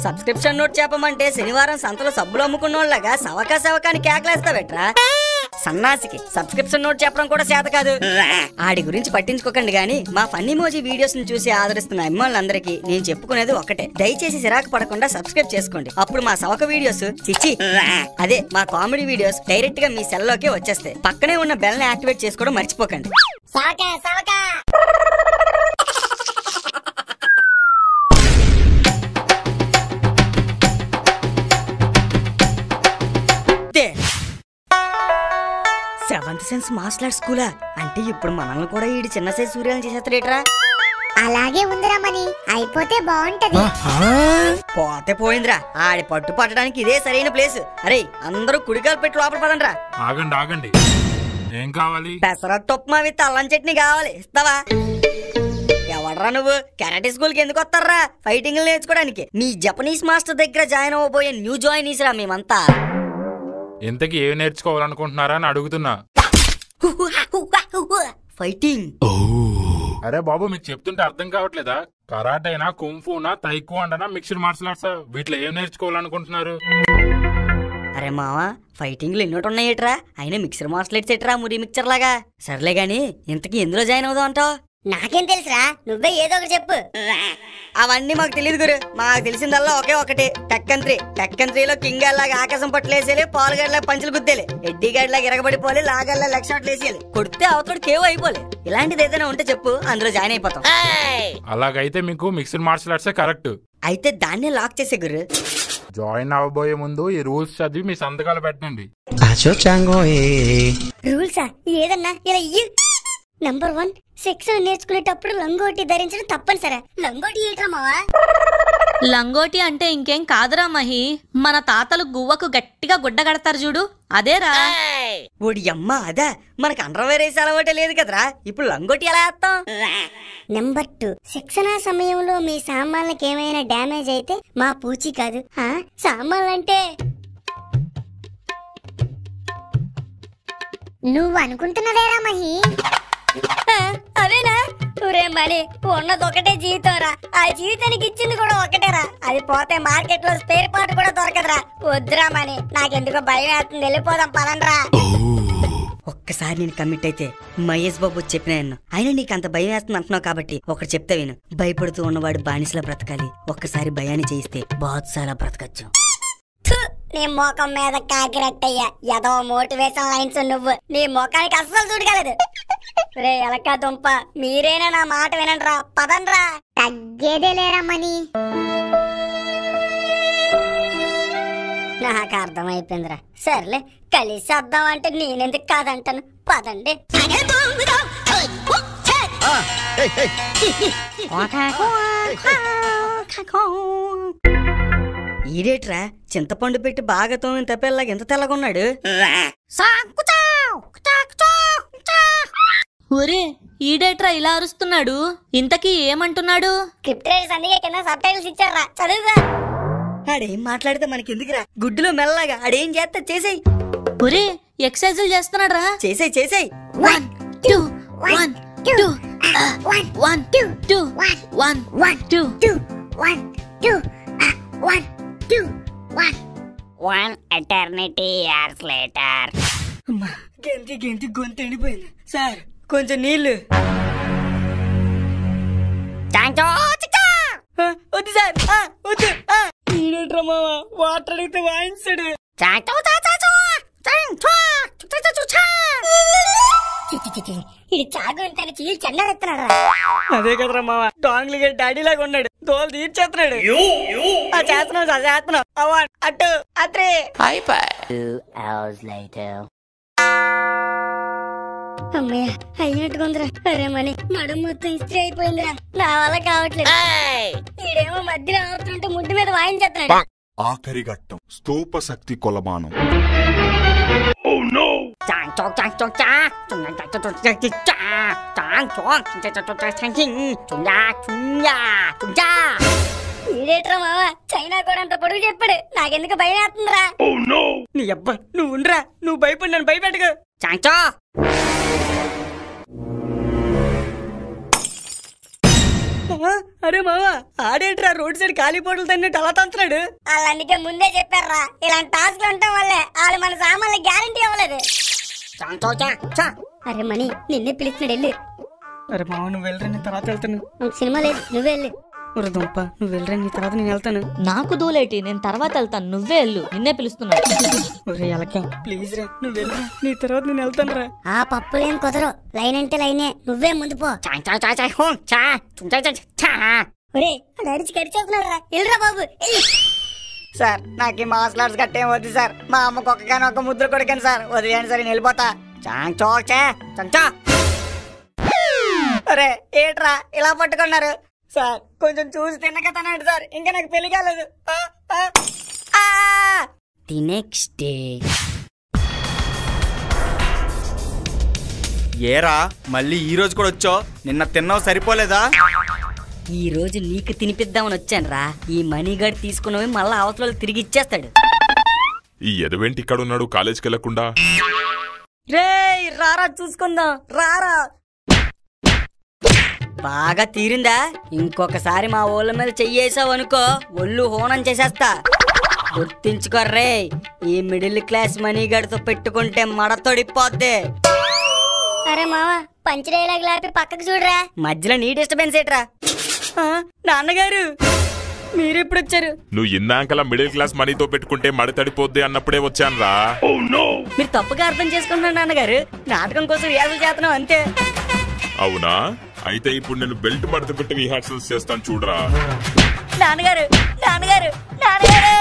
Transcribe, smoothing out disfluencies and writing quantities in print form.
Subscription note చెప్పమంటే శనివారం సంతలో సబ్బులు అమ్ముకున్నోళ్ళగా సవకాని కేకలేస్తావేట్రా? సన్నాసికి సబ్స్క్రిప్షన్ నోట్ చెప్పడం కూడా చేత కాదు. ఆడి గురించి పట్టించుకోకండి గానీ మా ఫన్నీ మోజీ వీడియోస్ ని చూసి ఆదరిస్తున్న అమ్మాయిలందరికీ నేను చెప్పుకునేది ఒకటే, దయచేసి సిరాకు పడకుండా సబ్స్క్రైబ్ చేసుకోండి. అప్పుడు మా సవక వీడియోస్ అదే మా కామెడీ వీడియోస్ డైరెక్ట్ గా మీ సెల్ లోకే వచ్చేస్తాయి. పక్కనే ఉన్న బెల్ ని యాక్టివేట్ చేసుకోవడం మర్చిపోకండి. సెవెంత్ సెన్స్ మార్షల్ ఆర్ట్స్ స్కూలా అంటే ఇప్పుడు మనల్ని కూడా ఈ చిన్న సైజ్ సూర్యాలను చేసేస్తారేట్రా? అలాగే ఉందిరా మని, అయిపోతే బాగుంటది. పోతే పోయిందిరా, ఆడి పట్టు పట్టడానికి ఇదే సరైన ప్లేస్. అరే అందరూ కుడికాలు పెట్టి లోపల పదండ్రా. ఆగండి ఆగండి, ఏం కావాలి? పెసరట్టు ఉప్మా విత్ అల్లం చట్నీ కావాలి, ఇస్తావా? ఎవడరా నువ్వు? కరాటే స్కూల్ కి ఎందుకు వస్తారా? ఫైటింగ్ నేర్చుకోవడానికి. మీ జపనీస్ మాస్టర్ దగ్గర జాయిన్ అవ్వబోయే న్యూ జాయినీస్ రా మేమంతా. ఇంతకీ ఏం నేర్చుకోవాలనుకుంటున్నారా అని అడుగుతున్నా. ఫైటింగ్. అరే బాబు, మీకు చెప్తుంటే అర్థం కావట్లేదా? కరాటేనా, కుంఫూనా, తైక్వాండోనా, మిక్స్డ్ మార్షల్ ఆర్ట్స్, వీటిలో ఏం నేర్చుకోవాలనుకుంటున్నారు? అరే మావా, ఫైటింగ్లు ఎన్నోటి ఉన్నాయేట్రా? అయినా మిక్సర్ మార్షల్ ఆర్ట్స్ ఎట్రా మురి మిక్చర్ లాగా? సర్లే గాని ఇంతకీ ఎందులో జాయిన్ అవుదాం అంటావు? నాకేం తెలుసురా, నువ్వే ఏదో ఒకటి చెప్పు. అవన్నీ మాకు తెలియదు గురు. మాకు తెలిసిందల్లా ఒకే ఒకటి, టెక్కన్ 3లో కింగ్ లాగా ఆకాశం పట్టులేసేయాలి, పాలుగడ్లాగా పంచులు గుద్దేలి, ఎడ్డీ గడ్లాగా ఎరగబడిపోవాలి, లాగల్లా లెగ్ షాట్లు వేసేయాలి, కొడితే అవతోడు కేవ్ అయిపోలే. ఇలాంటిది ఏదైనా ఉంటే చెప్పు, అందులో జాయిన్ అయిపోతాం. అలాగైతే మీకు మిక్స్డ్ మార్షల్ ఆర్ట్స్ కరెక్ట్. అయితే దాన్నే లాక్ చేసే గురు. జాయిన్ అవ్వబోయే ముందు ఈ రూల్స్ చదివి మీ సంతకాలు పెట్టండి. రూల్సా? ఏదన్నా ఇలా ఇయ్యి. నంబర్ 1, శిక్షణ నేర్చుకునేటప్పుడు లంగోటి ధరించడం తప్పనిసరి. లంగోటి ఏంట్రా మావా? లంగోటి అంటే ఇంకేం కాదురా మహి, మన తాతలు గువ్వకు గట్టిగా గుడ్డ కడతారు చూడు, అదేరా. ఓడి అమ్మ అదా? మనకు అండర్వేర్ వేసే అలవాటే లేదు కదరా, ఇప్పుడు లంగోటి ఎలా వేస్తాం? నంబర్ 2, శిక్షణ సమయంలో మీ సామాన్లకి ఏమైనా డ్యామేజ్ అయితే మా పూచి కాదు, సామాన్లంటే నువ్వు అనుకుంటున్నదేరా మహి? అదేనా? ఊరే మని, ఉన్నది ఒకటే జీవితం రా, ఆ జీవితానికి ఇచ్చింది కూడా ఒకటేరా. అది పోతే మార్కెట్ లో స్పేర్ పార్ట్ కూడా దొరకదురా. వద్దురా మని, నాకెందుకో భయం వేస్తుంది, వెళ్ళిపోదాం పదండ్రా. ఒక్కసారి నేను కమిట్ అయితే మహేష్ బాబు చెప్పిన ఆయన నీకు అంత భయం వేస్తుంది అంటున్నావు కాబట్టి ఒకటి చెప్తా విను. భయపడుతూ ఉన్నవాడు బానిసలా బ్రతకాలి, ఒక్కసారి భయాన్ని చేయిస్తే బాత్సాలా బ్రతకచ్చు. నీ మోకం మీద కాకిరట్టయ్యా, ఏదో మోటివేషన్ లైన్స్ నువ్వు. నీ మోకానికి అస్సలు చూడగలదు. రే ఎలక దుంప, మీరేనా నా మాట వినండ్రా, పదండ్రా. తగ్గేదే లేరమ్మని. నాకు అర్థమైపోయిందిరా. సర్లే, కలిసి వద్దాం అంటే నేనెందుకు కాదంటాను, పదండి. ఈడేట్రా చింతపండు పెట్టి బాగా తోమిన తప్పేలాగా ఎంత తెల్లగొన్నాడు? ఒరే ఈడేట్రా ఇలా అరుస్తున్నాడు, ఇంతకీ ఏమంటున్నాడు? స్క్రిప్ట్ రైటర్స్ అందుకే కింద సబ్ టైటిల్స్ ఇచ్చారా, చదువుగా. ఆడేం మాట్లాడితే మనకెందుకురా, గుడ్డులో మెల్లగా ఆడేం చేస్తా చేసేయ్. ఒరే ఎక్సర్సైజులు చేస్తున్నాడు రా, చేసేయ్ చేసేయ్. 1 2 1 2 1 2 1 2 1 eternity years later. గెంతి గొంతు ఎండిపోయింది. సార్ కొంచెం నీళ్లు. వద్దు సార్, వద్దు. ఈడేట్రా మామ, వాటర్ అడిగితే వాయించాడు. ఇది చాగు చీలు చెండారెత్తున్నాడు. అదే కదరా మామ, డాంగ్లీ గారి డాడీ లాగా ఉన్నాడు, తోలు తీర్చేస్తున్నాడు. చేస్తున్నావు సార్, చేస్తున్నావు. అటు అత్రే. 2 hours later. అమ్మయ్య, అయినట్టుగా ఉందిరా. అరే మని, నడుము మొత్తం ఇస్త్రీ అయిపోయిందిరా, నా వల్ల కావట్లేదు. ఈడేమో మధ్యలో ఆడుతుంటే ముడ్డు మీద వాయించేస్తున్నాడు. ఆఖరి ఘట్టం, స్తూప శక్తి కొలమానం. ఈడేట్రా మామ, చైనా కూడా అంత పొడుగు చెప్పాడు, నాకెందుకు భయం వేస్తుందిరా. నీ అబ్బా, నువ్వు ఉండరా, నువ్వు భయపడి నన్ను భయపెట్టుకో. చాంచో అరే మావా ఆడేట్రా రోడ్ సైడ్ ఖాళీ పోటలు తన్నట్టు అలా తంతున్నాడు. వాళ్ళు అందుకే ముందే చెప్పారా ఇలాంటి టాస్క్లు ఉండటం వల్లే వాళ్ళు మన సామాన్లు గ్యారంటీ ఇవ్వలేదు. అరే మణి నిన్నే పిలుస్తున్నాడు వెళ్ళు. అరే మావ నువ్వు వెళ్ళరా, నీ తర్వాత వెళ్తాను. సినిమా లేదు నువ్వే వెళ్ళు. ఒరే దుంప నువ్వు వెళ్ళరా, నీ తర్వాత నేను వెళ్తాను. నాకు దూలేటి, నేను తర్వాత వెళ్తాను, నువ్వే వెళ్ళు, నిన్నే పిలుస్తున్నాడు. ఒరే ఎలక ప్లీజ్ రా, నువ్వు వెళ్ళరా, నీ తర్వాత నేను వెళ్తాను రా. ఆ పప్పులేం కుదరవు, లైన్ అంటే లైనే, నువ్వే ముందు పో. ఒరే నడిచి గడిచేస్తున్నాడు రా, వెళ్ళరా బాబు. సార్ నాకు ఈ మార్షల్ ఆర్ట్స్ కట్టేం వద్దు సార్. మా అమ్మకు ఒక్కగానే ఒక ముద్ర కొడుకాను సార్, వదిలేండి సార్, నేను వెళ్ళిపోతా. అరే ఏట్రా ఇలా పట్టుకున్నారు సార్, కొంచెం చూసి తిన్నక తనండి సార్, ఇంకా నాకు పెళ్లి కాలేదు. The next day. ఏరా మళ్ళీ ఈ రోజు కూడా వచ్చావు? నిన్న తిన్నావు సరిపోలేదా? ఈ రోజు నీకు తినిపిద్దామని వచ్చాను రా. ఈ మనీగాడు తీసుకున్నవి మళ్ళా అవతల తిరిగి ఇచ్చేస్తాడు. ఈ ఎదవేంటి ఇక్కడ ఉన్నాడు కాలేజ్కి వెళ్లకుండా? రే రారా చూసుకుందాం, రారా. బాగా తీరిందా? ఇంకొకసారి మా ఊళ్ళ మీద చెయ్యేసావు అనుకో, ఒళ్ళు హోనం చేసేస్తా. గుర్తించుకోర్రే, ఈ మిడిల్ క్లాస్ మనీగాడితో పెట్టుకుంటే మడతొడిపోద్ది. అరే మావా పంచ్ డైలాగ్ లాపి పక్కకు చూడరా. మధ్యలో నీ డిస్టర్బెన్స్ ఏట్రా? నాన్నగారు మీరెప్పుడు వచ్చారు? నువ్వు ఇందాకలా మిడిల్ క్లాస్ మనీతో పెట్టుకుంటే మడతడిపోద్ది అన్నప్పుడే వచ్చాను రా. మీరు తప్పుగా అర్థం చేసుకుంటున్నారు నాన్నగారు, నాటకం కోసం రిహార్సల్ చేస్తున్నాం అంతే. అవునా? అయితే ఇప్పుడు నేను బెల్ట్ మడత పెట్టి రిహార్సల్స్ చేస్తాను చూడరా. నాన్నగారు నాన్నగారు నాన్నగారు